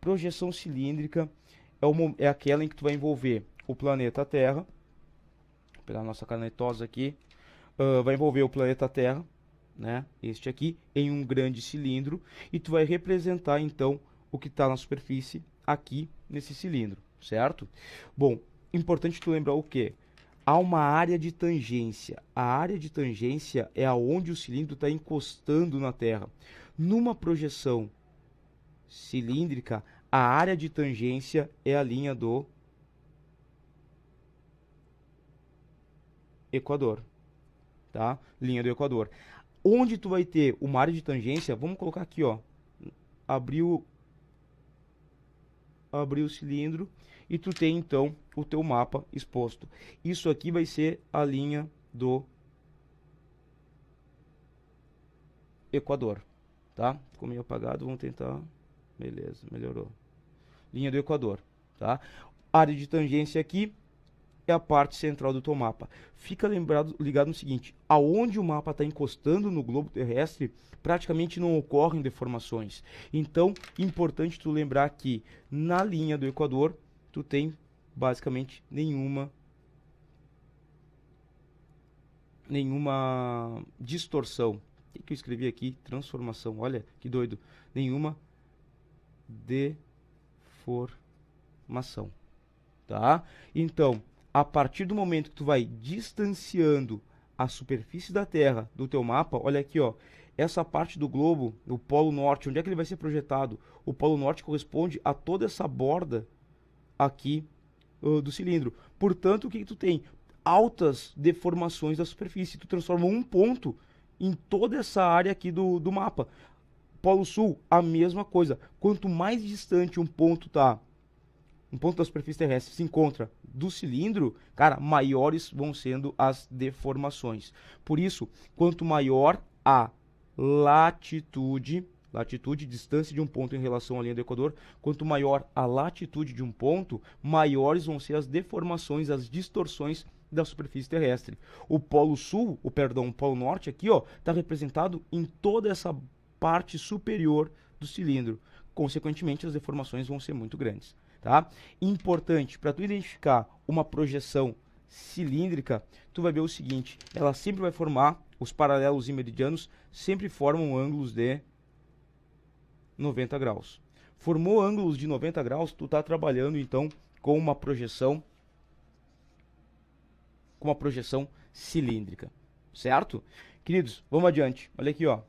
projeção cilíndrica é aquela em que tu vai envolver o planeta Terra. Vou pegar a nossa canetosa aqui. Vai envolver o planeta Terra, né? Este aqui, em um grande cilindro. E tu vai representar, então, o que está na superfície aqui nesse cilindro, certo? Bom, importante tu lembrar o quê? Há uma área de tangência. A área de tangência é aonde o cilindro está encostando na Terra. Numa projeção cilíndrica, a área de tangência é a linha do Equador, tá? Linha do Equador. Onde tu vai ter uma área de tangência, vamos colocar aqui, ó. Abriu o cilindro e tu tem então o teu mapa exposto. Isso aqui vai ser a linha do Equador, tá? Ficou meio apagado, vamos tentar. Beleza, melhorou. Linha do Equador, tá? Área de tangência aqui é a parte central do teu mapa. Fica ligado no seguinte, aonde o mapa está encostando no globo terrestre, praticamente não ocorrem deformações. Então, importante tu lembrar que na linha do Equador, tu tem basicamente nenhuma distorção. O que eu escrevi aqui? Transformação, olha que doido. Nenhuma deformação, tá? Então, a partir do momento que tu vai distanciando a superfície da Terra do teu mapa, olha aqui, ó, essa parte do globo, o Polo Norte, onde é que ele vai ser projetado? O Polo Norte corresponde a toda essa borda aqui do cilindro. Portanto, o que tu tem? Altas deformações da superfície. Tu transforma um ponto em toda essa área aqui do mapa. Polo Sul, a mesma coisa. Quanto mais distante um ponto da superfície terrestre se encontra do cilindro, cara, maiores vão sendo as deformações. Por isso, quanto maior a latitude, distância de um ponto em relação à linha do Equador, quanto maior a latitude de um ponto, maiores vão ser as deformações, as distorções da superfície terrestre. O Polo Sul, o Polo Norte aqui, ó, está representado em toda essa parte superior do cilindro. Consequentemente, as deformações vão ser muito grandes, tá? Importante, para tu identificar uma projeção cilíndrica, tu vai ver o seguinte, ela sempre vai formar, os paralelos e meridianos sempre formam ângulos de 90 graus. Formou ângulos de 90 graus, tu está trabalhando então com uma projeção cilíndrica, certo? Queridos, vamos adiante. Olha aqui, ó.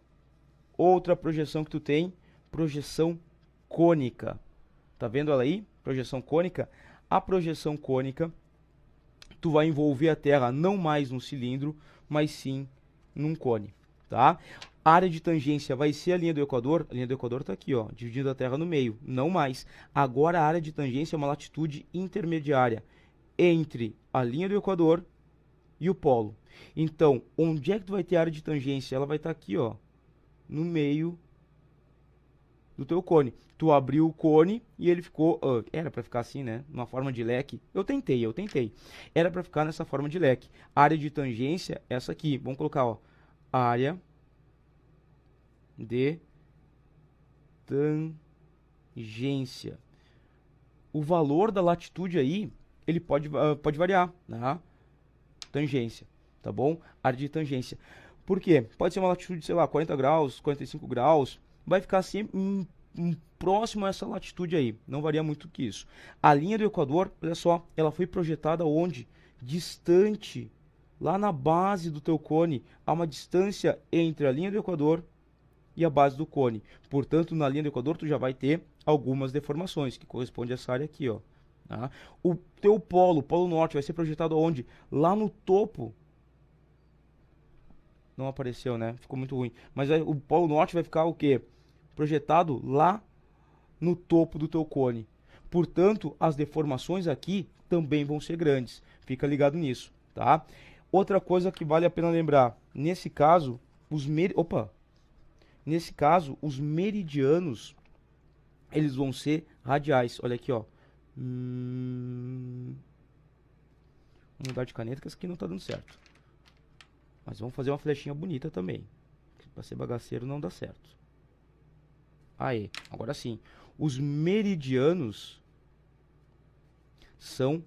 Outra projeção que tu tem, projeção cônica. Tá vendo ela aí? Projeção cônica. A projeção cônica, tu vai envolver a Terra não mais num cilindro, mas sim num cone, tá? A área de tangência vai ser a linha do Equador. A linha do Equador tá aqui, ó, dividindo a Terra no meio, não mais. Agora a área de tangência é uma latitude intermediária entre a linha do Equador e o polo. Então, onde é que tu vai ter a área de tangência? Ela vai estar aqui, ó, no meio do teu cone. Tu abriu o cone e ele ficou, era para ficar assim, né, numa forma de leque. Eu tentei. Era para ficar nessa forma de leque. A área de tangência é essa aqui. Vamos colocar, ó, área de tangência. O valor da latitude aí, ele pode variar, né? Tangência, tá bom? Área de tangência. Por quê? Pode ser uma latitude, sei lá, 40 graus, 45 graus, vai ficar sempre próximo a essa latitude aí, não varia muito que isso. A linha do Equador, olha só, ela foi projetada onde? Distante, lá na base do teu cone, há uma distância entre a linha do Equador e a base do cone. Portanto, na linha do Equador, tu já vai ter algumas deformações, que corresponde a essa área aqui, ó. Tá? O teu polo norte, vai ser projetado onde? Lá no topo. Não apareceu, né? Ficou muito ruim. Mas o polo norte vai ficar o quê? Projetado lá no topo do teu cone. Portanto, as deformações aqui também vão ser grandes. Fica ligado nisso, tá? Outra coisa que vale a pena lembrar. Nesse caso, os meridianos, eles vão ser radiais. Olha aqui, ó. Vamos mudar de caneta, que essa aqui não tá dando certo. Mas vamos fazer uma flechinha bonita também. Pra ser bagaceiro não dá certo. Aí, agora sim. os meridianos são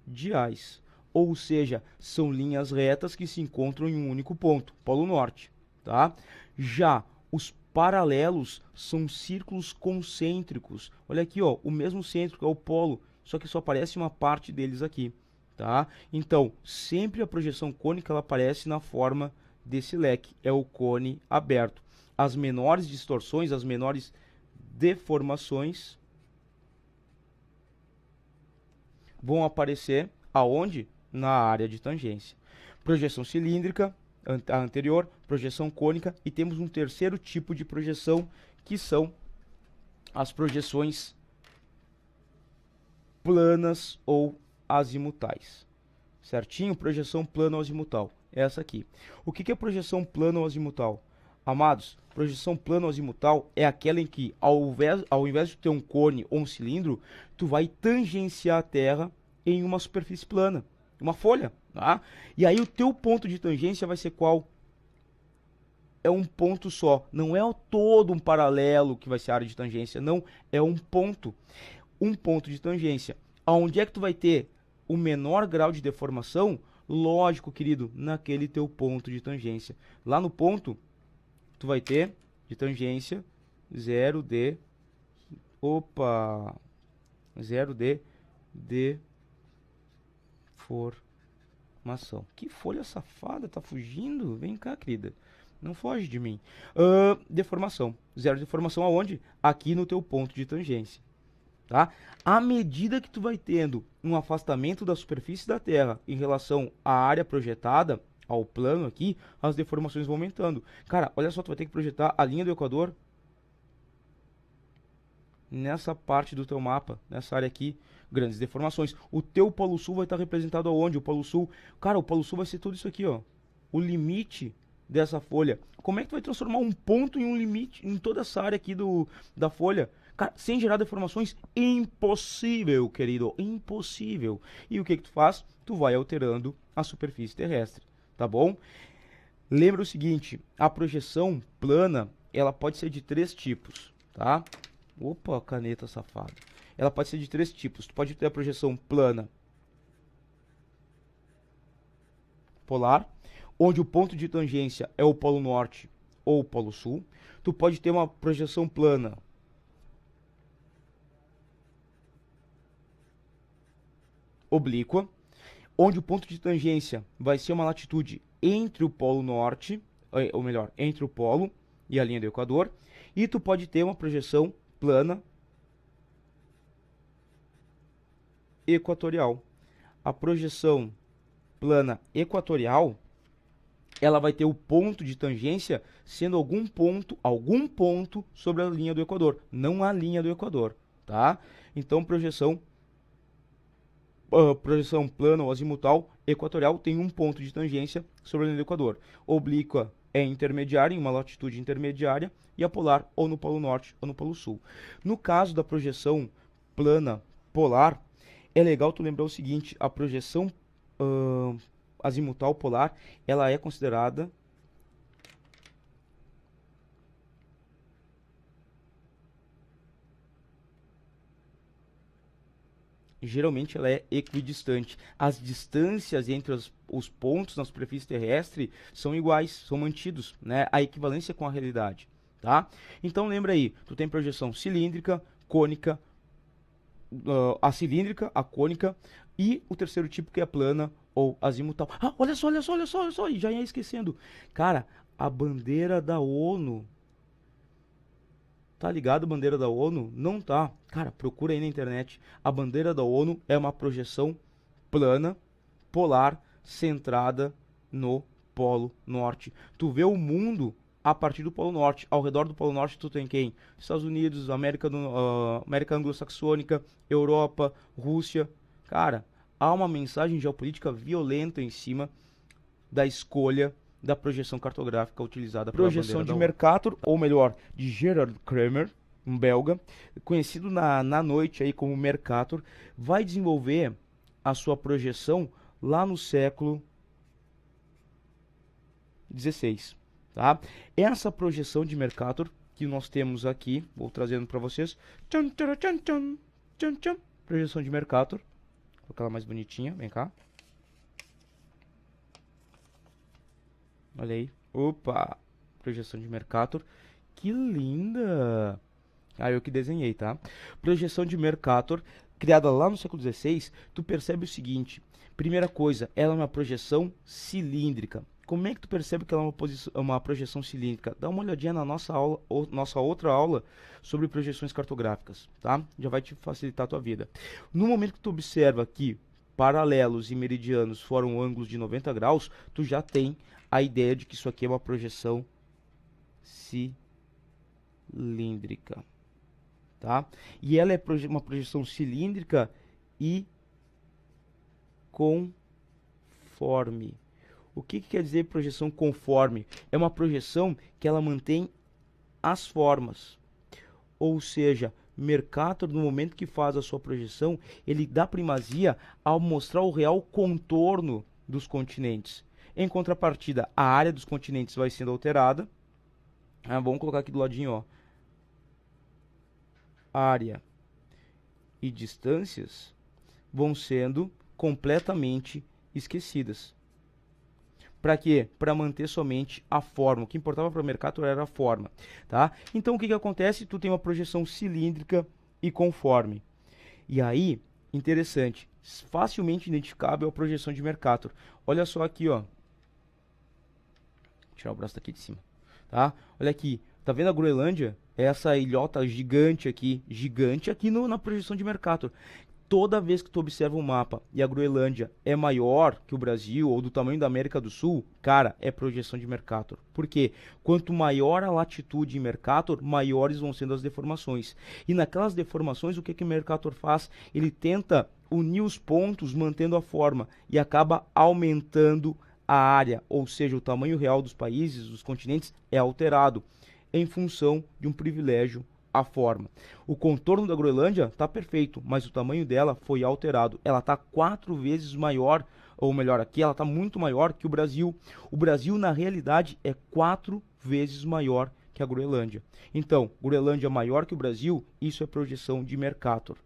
radiais, ou seja, são linhas retas que se encontram em um único ponto, Polo Norte, tá? Já os paralelos são círculos concêntricos. Olha aqui, ó, o mesmo centro que é o polo, só que só aparece uma parte deles aqui, tá? Então, sempre a projeção cônica ela aparece na forma desse leque, é o cone aberto. As menores distorções, as menores deformações vão aparecer aonde? Na área de tangência. Projeção cilíndrica, a anterior, projeção cônica, e temos um terceiro tipo de projeção, que são as projeções planas ou azimutais. Certinho? Projeção plana ou azimutal. Essa aqui. O que é projeção plana ou azimutal? Amados, projeção plana ou azimutal é aquela em que, ao invés de ter um cone ou um cilindro, tu vai tangenciar a Terra em uma superfície plana, uma folha, tá? E aí o teu ponto de tangência vai ser qual? É um ponto só, não é todo um paralelo que vai ser a área de tangência, não, é um ponto de tangência. Aonde é que tu vai ter o menor grau de deformação? Lógico, querido, naquele teu ponto de tangência. Lá no ponto, tu vai ter de tangência 0 de deformação. Que folha safada, tá fugindo? Vem cá, querida. Não foge de mim. Deformação. Zero de deformação aonde? Aqui no teu ponto de tangência. Tá? À medida que tu vai tendo um afastamento da superfície da Terra em relação à área projetada, ao plano aqui, as deformações vão aumentando. Cara, olha só, tu vai ter que projetar a linha do Equador nessa parte do teu mapa, nessa área aqui, grandes deformações. O teu Polo Sul vai estar representado aonde? O Polo Sul, cara, o Polo Sul vai ser tudo isso aqui, ó. O limite dessa folha. Como é que tu vai transformar um ponto em um limite em toda essa área aqui da folha? Cara, sem gerar deformações? Impossível, querido, impossível. E o que tu faz? Tu vai alterando a superfície terrestre, tá bom? Lembra o seguinte, a projeção plana, ela pode ser de 3 tipos, tá? Opa, caneta safada. Ela pode ser de 3 tipos. Tu pode ter a projeção plana polar, onde o ponto de tangência é o Polo Norte ou o Polo Sul. Tu pode ter uma projeção plana oblíqua, onde o ponto de tangência vai ser uma latitude entre o Polo Norte, ou melhor, entre o Polo e a linha do Equador. E tu pode ter uma projeção plana equatorial. A projeção plana equatorial, ela vai ter o ponto de tangência sendo algum ponto sobre a linha do Equador, não a linha do Equador, tá? Então, projeção plana ou azimutal equatorial tem um ponto de tangência sobre a linha do Equador. Oblíqua é intermediária, em uma latitude intermediária, e a polar ou no Polo Norte ou no Polo Sul. No caso da projeção plana polar, é legal tu lembrar o seguinte, a projeção azimutal polar, ela é considerada geralmente ela é equidistante. As distâncias entre os pontos na superfície terrestre são iguais, são mantidos, né? A equivalência com a realidade, tá? Então lembra aí, tu tem projeção cilíndrica, cônica, a cilíndrica, a cônica e o terceiro tipo que é plana ou azimutal. Ah, olha só, e já ia esquecendo. Cara, a bandeira da ONU. Tá ligado a bandeira da ONU? Não tá. Cara, procura aí na internet. A bandeira da ONU é uma projeção plana, polar, centrada no Polo Norte. Tu vê o mundo a partir do Polo Norte. Ao redor do Polo Norte tu tem quem? Estados Unidos, América Anglo-Saxônica, Europa, Rússia. Cara, há uma mensagem geopolítica violenta em cima da escolha da projeção cartográfica utilizada pela projeção de Mercator, ou melhor, de Gerard Kramer, um belga, conhecido na noite aí como Mercator, vai desenvolver a sua projeção lá no século XVI, tá? Essa projeção de Mercator, que nós temos aqui, vou trazendo para vocês. Tchan, tchan, tchan, tchan, tchan, tchan. Projeção de Mercator. Vou colocar ela mais bonitinha, vem cá. Olha aí. Opa! Projeção de Mercator. Que linda! Ah, eu que desenhei, tá? Projeção de Mercator, criada lá no século XVI, tu percebe o seguinte. Primeira coisa, ela é uma projeção cilíndrica. Como é que tu percebe que ela é uma projeção cilíndrica? Dá uma olhadinha na nossa aula, ou nossa outra aula sobre projeções cartográficas, tá? Já vai te facilitar a tua vida. No momento que tu observa que paralelos e meridianos formam ângulos de 90 graus, tu já tem a ideia de que isso aqui é uma projeção cilíndrica, tá? E ela é uma projeção cilíndrica e conforme. O que quer dizer projeção conforme? É uma projeção que ela mantém as formas. Ou seja, Mercator, no momento que faz a sua projeção, ele dá primazia ao mostrar o real contorno dos continentes. Em contrapartida, a área dos continentes vai sendo alterada. Vamos colocar aqui do ladinho, ó. Área e distâncias vão sendo completamente esquecidas. Para quê? Para manter somente a forma. O que importava para o Mercator era a forma, tá? Então o que acontece? Tu tem uma projeção cilíndrica e conforme. E aí, interessante, facilmente identificável a projeção de Mercator. Olha só aqui, ó. Vou tirar o braço daqui de cima, tá? Olha aqui, tá vendo a Groenlândia? Essa ilhota gigante aqui na projeção de Mercator. Toda vez que tu observa um mapa e a Groenlândia é maior que o Brasil ou do tamanho da América do Sul, cara, é projeção de Mercator. Por quê? Quanto maior a latitude em Mercator, maiores vão sendo as deformações. E naquelas deformações, o que o Mercator faz? Ele tenta unir os pontos mantendo a forma e acaba aumentando a área, ou seja, o tamanho real dos países, dos continentes, é alterado em função de um privilégio, a forma. O contorno da Groenlândia está perfeito, mas o tamanho dela foi alterado. Ela está 4 vezes maior, ou melhor aqui, ela está muito maior que o Brasil. O Brasil, na realidade, é 4 vezes maior que a Groenlândia. Então, Groenlândia maior que o Brasil, isso é projeção de Mercator.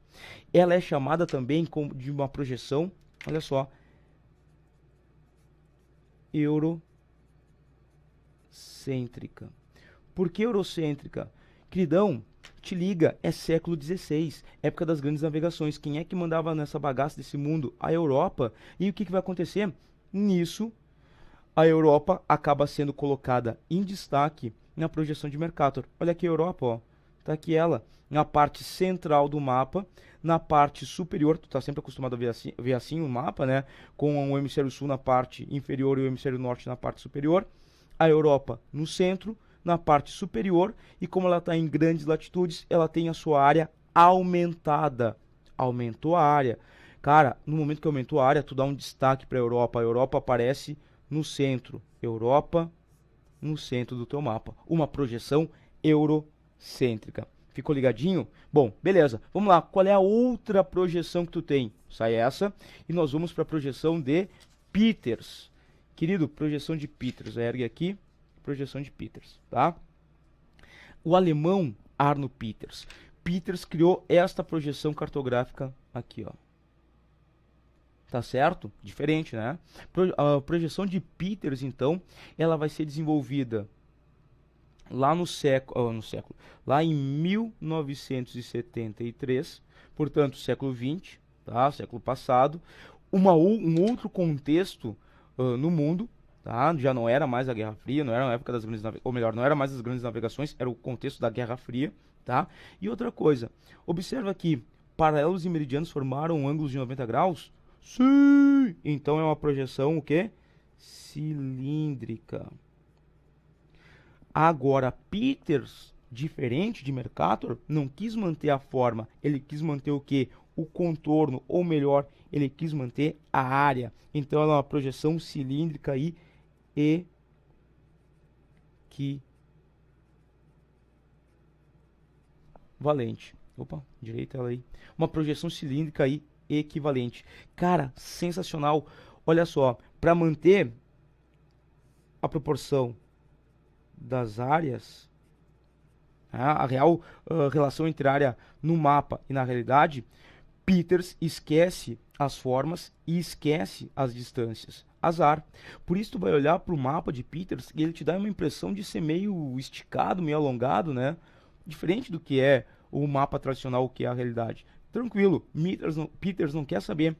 Ela é chamada também de uma projeção, olha só, eurocêntrica. Por que eurocêntrica? Queridão, te liga, é século XVI, época das grandes navegações. Quem é que mandava nessa bagaça desse mundo? A Europa. E o que vai acontecer? Nisso, a Europa acaba sendo colocada em destaque na projeção de Mercator. Olha aqui a Europa, ó. Tá aqui ela, na parte central do mapa, na parte superior, tu tá sempre acostumado a ver assim o mapa, né? Com o hemisfério sul na parte inferior e o hemisfério norte na parte superior. A Europa no centro, na parte superior, e como ela está em grandes latitudes, ela tem a sua área aumentada. Aumentou a área. Cara, no momento que aumentou a área, tu dá um destaque para a Europa. A Europa aparece no centro. Europa no centro do teu mapa. Uma projeção eurocêntrica. Ficou ligadinho? Bom, beleza. Vamos lá. Qual é a outra projeção que tu tem? Sai essa. E nós vamos para a projeção de Peters. Querido, projeção de Peters. Ergue aqui. Projeção de Peters, tá? O alemão Arno Peters. Peters criou esta projeção cartográfica aqui, ó. Tá certo? Diferente, né? A projeção de Peters, então, ela vai ser desenvolvida lá lá em 1973, portanto, século XX, tá? Século passado. Um outro contexto no mundo. Tá? Já não era mais a Guerra Fria, não era na época das grandes ou melhor, não era mais as grandes navegações, era o contexto da Guerra Fria, tá? E outra coisa, observa que paralelos e meridianos formaram ângulos de 90 graus? Sim! Então é uma projeção o quê? Cilíndrica. Agora, Peters, diferente de Mercator, não quis manter a forma, ele quis manter o quê? O contorno, ou melhor, ele quis manter a área. Então ela é uma projeção cilíndrica aí equivalente. Opa, direita ela aí. Uma projeção cilíndrica aí equivalente. Cara, sensacional. Olha só, para manter a proporção das áreas, A real relação entre a área no mapa e na realidade, Peters esquece as formas e esquece as distâncias. Azar. Por isso tu vai olhar para o mapa de Peters e ele te dá uma impressão de ser meio esticado, meio alongado, né? Diferente do que é o mapa tradicional, o que é a realidade. Tranquilo, Peters não quer saber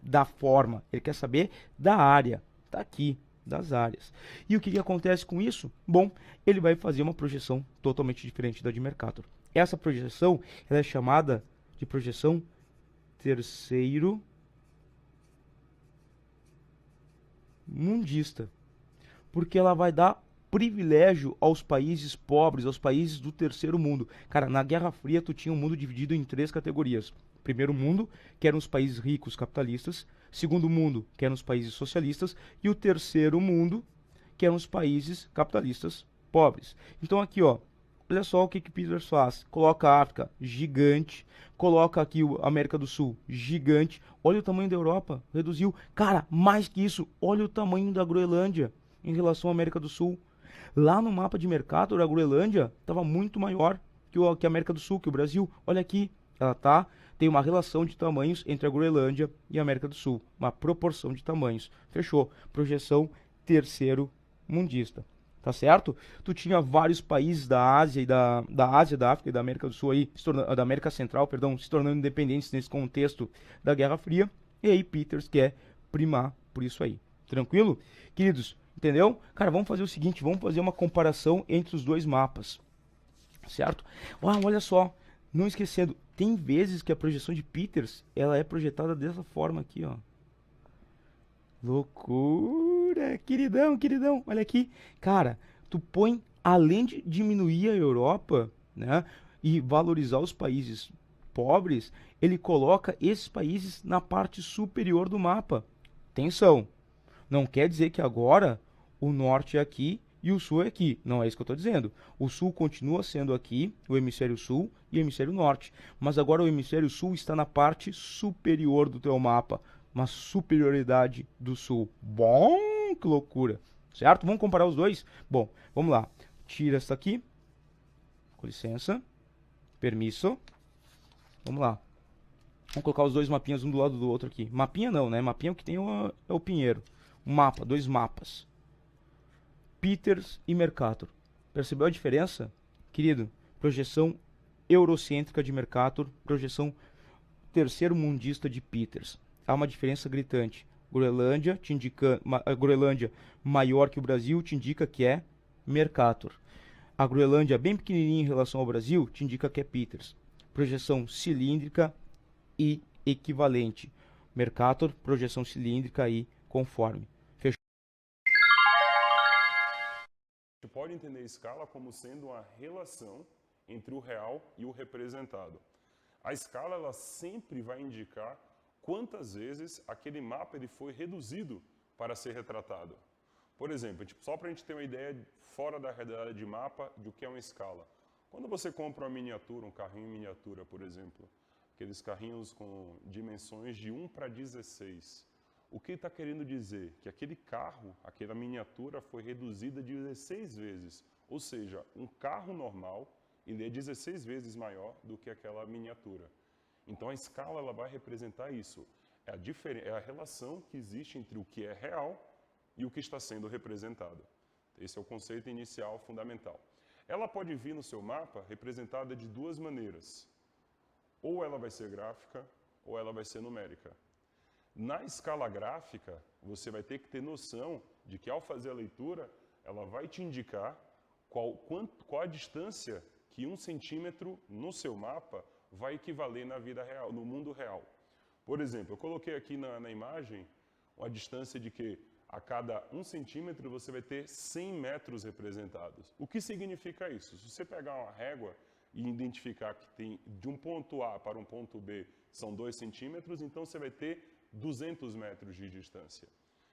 da forma, ele quer saber da área. Tá aqui, das áreas. E o que acontece com isso? Bom, ele vai fazer uma projeção totalmente diferente da de Mercator. Essa projeção ela é chamada de projeção terceiro mundista, porque ela vai dar privilégio aos países pobres, aos países do terceiro mundo. Cara, na Guerra Fria tu tinha um mundo dividido em três categorias. Primeiro mundo, que eram os países ricos capitalistas, segundo mundo, que eram os países socialistas, e o terceiro mundo, que eram os países capitalistas pobres. Então aqui, ó, olha só o que Peters faz. Coloca a África, gigante. Coloca aqui a América do Sul, gigante. Olha o tamanho da Europa, reduziu. Cara, mais que isso, olha o tamanho da Groenlândia em relação à América do Sul. Lá no mapa de Mercator, a Groenlândia estava muito maior que a América do Sul, que o Brasil. Olha aqui, ela tem uma relação de tamanhos entre a Groenlândia e a América do Sul. Uma proporção de tamanhos. Fechou. Projeção terceiro mundista. Tá certo? Tu tinha vários países da Ásia e da Ásia, da África e da América do Sul aí, da América Central, perdão, se tornando independentes nesse contexto da Guerra Fria. E aí Peters quer primar por isso aí. Tranquilo? Queridos, entendeu? Cara, vamos fazer o seguinte, vamos fazer uma comparação entre os dois mapas. Certo? Olha só, não esquecendo, tem vezes que a projeção de Peters, ela é projetada dessa forma aqui, ó. Loucura, queridão, queridão, olha aqui. Cara, tu põe, além de diminuir a Europa, né, e valorizar os países pobres, ele coloca esses países na parte superior do mapa. Atenção, não quer dizer que agora o norte é aqui e o sul é aqui. Não é isso que eu estou dizendo. O sul continua sendo aqui, o hemisfério sul e o hemisfério norte. Mas agora o hemisfério sul está na parte superior do teu mapa. Uma superioridade do sul. Bom, que loucura. Certo? Vamos comparar os dois? Bom, vamos lá. Tira essa aqui. Com licença. Permisso. Vamos lá. Vamos colocar os dois mapinhas um do lado do outro aqui. Mapinha não, né? Mapinha o que tem é o pinheiro. Um mapa, dois mapas. Peters e Mercator. Percebeu a diferença? Querido, projeção eurocêntrica de Mercator, projeção terceiro mundista de Peters. Há uma diferença gritante. Groenlândia, a Groenlândia maior que o Brasil te indica que é Mercator. A Groenlândia bem pequenininha em relação ao Brasil te indica que é Peters. Projeção cilíndrica e equivalente. Mercator, projeção cilíndrica e conforme. Fechou? A gente pode entender a escala como sendo uma relação entre o real e o representado. A escala ela sempre vai indicar quantas vezes aquele mapa ele foi reduzido para ser retratado. Por exemplo, só para a gente ter uma ideia fora da realidade de mapa do que é uma escala. Quando você compra uma miniatura, um carrinho em miniatura, por exemplo, aqueles carrinhos com dimensões de 1 para 16, o que está querendo dizer? Que aquele carro, aquela miniatura foi reduzida 16 vezes. Ou seja, um carro normal ele é 16 vezes maior do que aquela miniatura. Então a escala ela vai representar isso. É a relação que existe entre o que é real e o que está sendo representado. Esse é o conceito inicial fundamental. Ela pode vir no seu mapa representada de duas maneiras. Ou ela vai ser gráfica, ou ela vai ser numérica. Na escala gráfica, você vai ter que ter noção de que ao fazer a leitura, ela vai te indicar qual a distância que 1 centímetro no seu mapa vai equivaler na vida real, no mundo real. Por exemplo, eu coloquei aqui na imagem uma distância de que a cada 1 centímetro você vai ter 100 metros representados. O que significa isso? Se você pegar uma régua e identificar que tem de um ponto A para um ponto B são 2 centímetros, então você vai ter 200 metros de distância.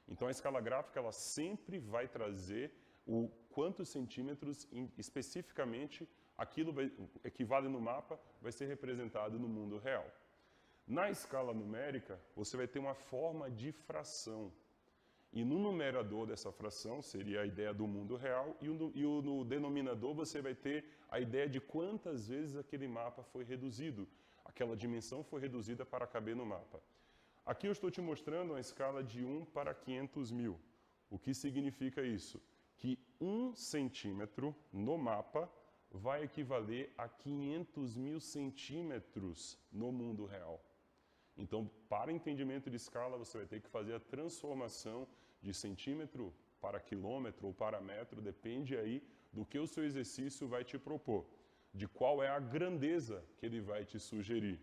Então a escala gráfica ela sempre vai trazer o quantos centímetros especificamente aquilo equivale no mapa vai ser representado no mundo real. Na escala numérica, você vai ter uma forma de fração. E no numerador dessa fração seria a ideia do mundo real, e no denominador você vai ter a ideia de quantas vezes aquele mapa foi reduzido, aquela dimensão foi reduzida para caber no mapa. Aqui eu estou te mostrando uma escala de 1 para 500 mil. O que significa isso? Que 1 centímetro no mapa vai equivaler a 500 mil centímetros no mundo real. Então, para entendimento de escala, você vai ter que fazer a transformação de centímetro para quilômetro ou para metro, depende aí do que o seu exercício vai te propor, de qual é a grandeza que ele vai te sugerir.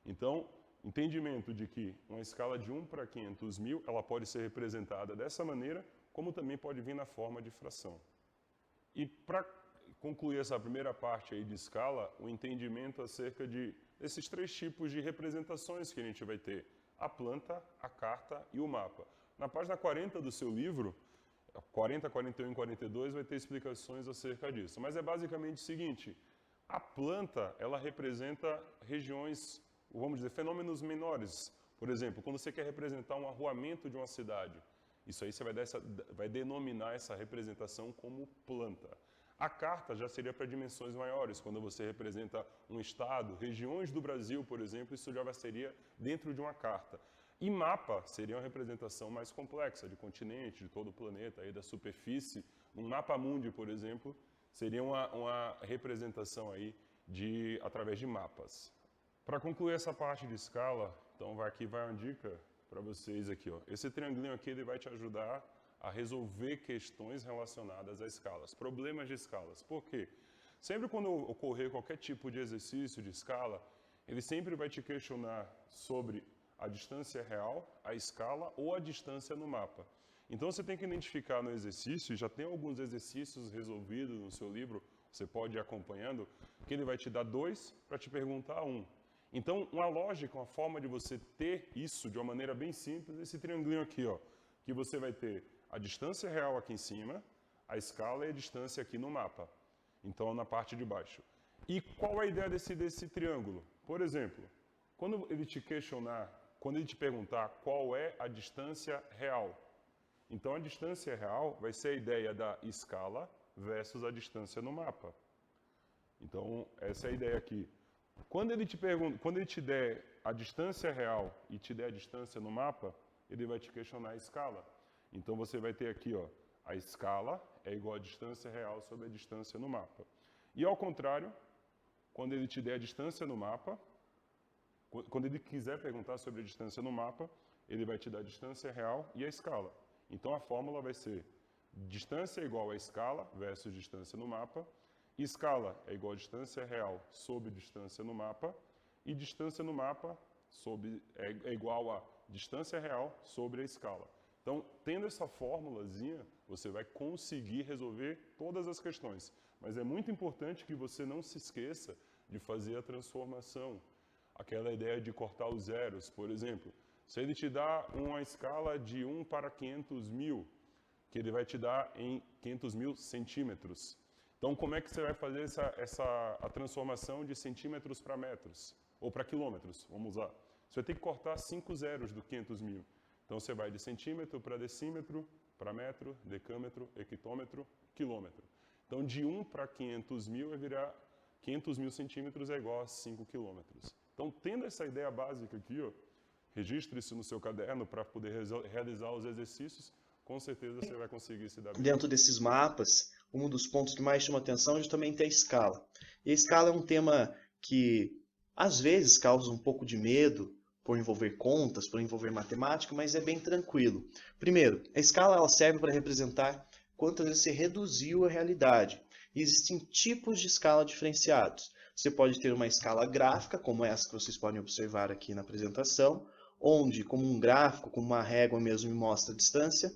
Então, entendimento de que uma escala de 1 para 500 mil, ela pode ser representada dessa maneira, como também pode vir na forma de fração. E para concluir essa primeira parte aí de escala, o entendimento acerca desses 3 tipos de representações que a gente vai ter: a planta, a carta e o mapa. Na página 40 do seu livro, 40, 41 e 42, vai ter explicações acerca disso. Mas é basicamente o seguinte: a planta, ela representa regiões, vamos dizer, fenômenos menores. Por exemplo, quando você quer representar um arruamento de uma cidade, isso aí você vai denominar essa representação como planta. A carta já seria para dimensões maiores, quando você representa um estado, regiões do Brasil, por exemplo, isso já seria dentro de uma carta. E mapa seria uma representação mais complexa, de continente, de todo o planeta, aí da superfície. Um mapa mundi, por exemplo, seria uma representação aí através de mapas. Para concluir essa parte de escala, então aqui vai uma dica para vocês aqui, ó. Esse triangulinho aqui ele vai te ajudar a resolver questões relacionadas a escalas, problemas de escalas. Por quê? Sempre quando ocorrer qualquer tipo de exercício de escala, ele sempre vai te questionar sobre a distância real, a escala ou a distância no mapa. Então você tem que identificar no exercício, já tem alguns exercícios resolvidos no seu livro, você pode ir acompanhando, que ele vai te dar 2 para te perguntar 1. Então, uma lógica, uma forma de você ter isso de uma maneira bem simples, esse triangulinho aqui, ó, que você vai ter a distância real aqui em cima, a escala e a distância aqui no mapa. Então, na parte de baixo. E qual é a ideia desse triângulo? Por exemplo, quando ele te questionar, quando ele te perguntar qual é a distância real, então a distância real vai ser a ideia da escala versus a distância no mapa. Então, essa é a ideia aqui. Quando ele te der a distância real e te der a distância no mapa, ele vai te questionar a escala. Então você vai ter aqui, ó, a escala é igual à distância real sobre a distância no mapa. E ao contrário, quando ele te der a distância no mapa, quando ele quiser perguntar sobre a distância no mapa, ele vai te dar a distância real e a escala. Então a fórmula vai ser distância é igual a escala versus distância no mapa, escala é igual a distância real sobre distância no mapa, e distância no mapa é igual a distância real sobre a escala. Então, tendo essa fórmulazinha, você vai conseguir resolver todas as questões. Mas é muito importante que você não se esqueça de fazer a transformação. Aquela ideia de cortar os zeros, por exemplo. Se ele te dá uma escala de 1 para 500 mil, que ele vai te dar em 500 mil centímetros. Então, como é que você vai fazer a transformação de centímetros para metros? Ou para quilômetros, vamos usar. Você vai ter que cortar 5 zeros do 500 mil. Então, você vai de centímetro para decímetro, para metro, decâmetro, hectômetro, quilômetro. Então, de 1 para 500 mil vai virar 500 mil centímetros é igual a 5 quilômetros. Então, tendo essa ideia básica aqui, ó, registre isso no seu caderno para poder realizar os exercícios, com certeza você vai conseguir se dar bem. Dentro desses mapas, um dos pontos que mais chama atenção é justamente a escala. E a escala é um tema que, às vezes, causa um pouco de medo, por envolver contas, por envolver matemática, mas é bem tranquilo. Primeiro, a escala ela serve para representar quantas vezes você reduziu a realidade. E existem tipos de escala diferenciados. Você pode ter uma escala gráfica, como essa que vocês podem observar aqui na apresentação, onde, como um gráfico, como uma régua mesmo, me mostra a distância.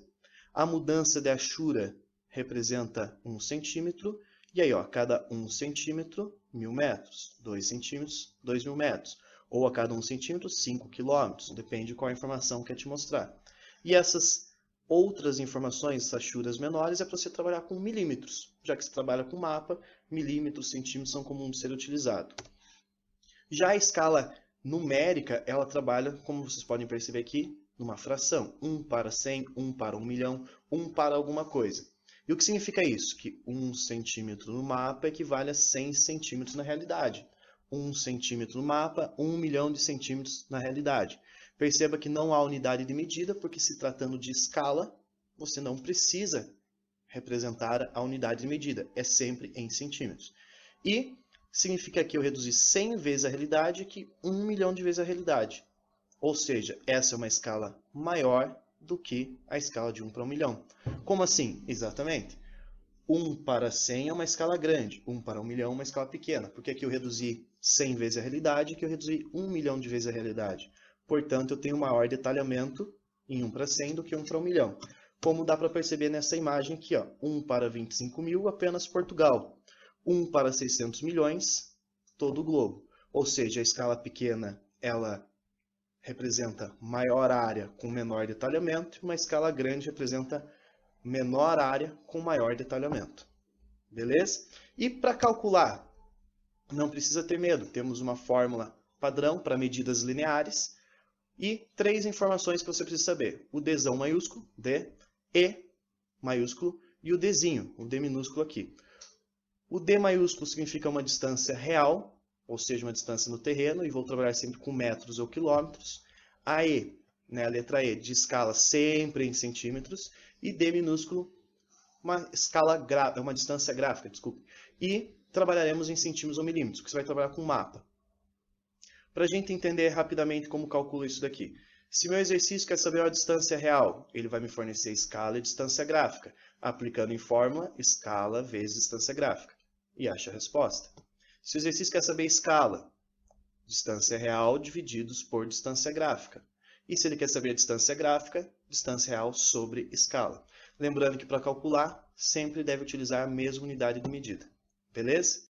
A mudança de achura representa 1 centímetro, e aí, ó, cada 1 centímetro, 1000 metros, 2 centímetros, 2000 metros. Ou a cada 1 centímetro, 5 quilômetros, depende de qual informação quer te mostrar. E essas outras informações, essas achuras menores, é para você trabalhar com milímetros. Já que você trabalha com mapa, milímetros, centímetros são comuns de ser utilizados. Já a escala numérica, ela trabalha, como vocês podem perceber aqui, numa fração. 1 para 100, 1 para 1 milhão, 1 para alguma coisa. E o que significa isso? Que 1 centímetro no mapa equivale a 100 centímetros na realidade. 1 centímetro no mapa, 1 milhão de centímetros na realidade. Perceba que não há unidade de medida, porque se tratando de escala, você não precisa representar a unidade de medida. É sempre em centímetros. E significa que eu reduzi 100 vezes a realidade que 1 milhão de vezes a realidade. Ou seja, essa é uma escala maior do que a escala de 1 para 1 milhão. Como assim? Exatamente. 1 para 100 é uma escala grande, 1 para 1 milhão é uma escala pequena. Porque aqui eu reduzi 100 vezes a realidade, aqui eu reduzi 1 milhão de vezes a realidade. Portanto, eu tenho maior detalhamento em 1 para 100 do que 1 para 1 milhão. Como dá para perceber nessa imagem aqui, ó, 1 para 25 mil, apenas Portugal. 1 para 600 milhões, todo o globo. Ou seja, a escala pequena, ela representa maior área com menor detalhamento, e uma escala grande representa menor área com maior detalhamento. Beleza? E para calcular, não precisa ter medo. Temos uma fórmula padrão para medidas lineares e 3 informações que você precisa saber. O Dzão maiúsculo, D, E maiúsculo e o Dzinho, o D minúsculo aqui. O D maiúsculo significa uma distância real, ou seja, uma distância no terreno, e vou trabalhar sempre com metros ou quilômetros. A E, né, a letra E, de escala sempre em centímetros. E D minúsculo, uma distância gráfica, desculpe. E trabalharemos em centímetros ou milímetros, porque você vai trabalhar com mapa. Para a gente entender rapidamente como calculo isso daqui. Se meu exercício quer saber a distância real, ele vai me fornecer escala e distância gráfica, aplicando em fórmula escala vezes distância gráfica. E acha a resposta. Se o exercício quer saber escala, distância real divididos por distância gráfica. E se ele quer saber a distância gráfica, distância real sobre escala. Lembrando que para calcular, sempre deve utilizar a mesma unidade de medida. Beleza?